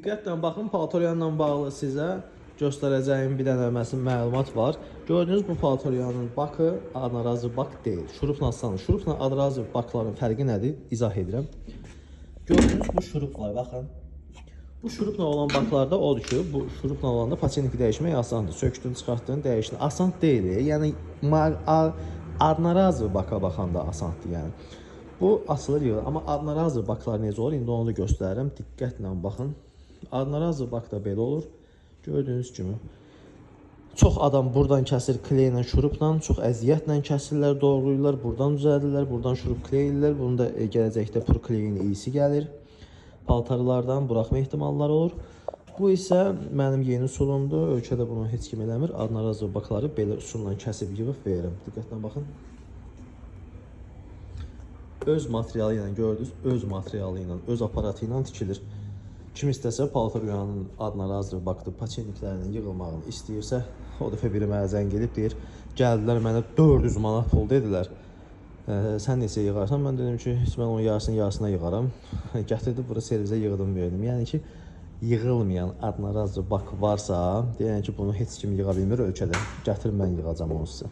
Diqqətlə baxın, paltaryanla bağlı sizə göstərəcəyim bir dənə məlumat var. Gördüyünüz bu paltaryanın bakı anarazı bak deyil. Şurupla asılan, şurupla anarazı bakların fərqi nədir? İzah edirəm. Gördüyünüz bu şuruplar, baxın. Bu şurupla olan baklarda odur ki, bu şurupla olanda paçeniki dəyişmək asandır. Sökdün, çıxartdın, dəyişdin. Asan deyil. Yəni anarazı baka baxanda asandır, yəni. Bu asılır yığılır. Amma adnarazı baklar necə olur? İndi onu da göstərirəm. Diqqətlə baxın. Adnarazı bak da belə olur. Gördüyünüz kimi. Çox adam buradan kəsir kleylə, şurupla, çox əziyyətlə kəsirlər, doğrayırlar, buradan düzəldirlər, buradan şurup kleyirlər. Bunun da gələcəkdə pur kleyin iyisi gəlir. Paltarlardan buraxma ehtimalları olur. Bu isə mənim yeni usulumdur. Ölkədə bunu heç kim eləmir. Adnarazı bakları belə usulla kəsib yığıb verirəm. Diqqətlə baxın. Öz materialı ilə gördünüz, öz materialı ilə, öz aparatı ilə tikilir. Kim istəsə paltaryanın adnarazı bakdı, paçenliklərinin yığılmağını istəyirsə, o dəfə biri mənə zəng edib deyir, gəldilər mənə 400 manat pul dedilər. Sən neçə yığarsan? Mən dedim ki, mən onun yarısına yığaram. Gətirdi bura servisə yığdım verdim. Yəni ki, yığılmayan adnarazı bak varsa, deyən ki, bunu heç kim yığa bilmir ölkədə. Gətir mən yığacam onu sizə.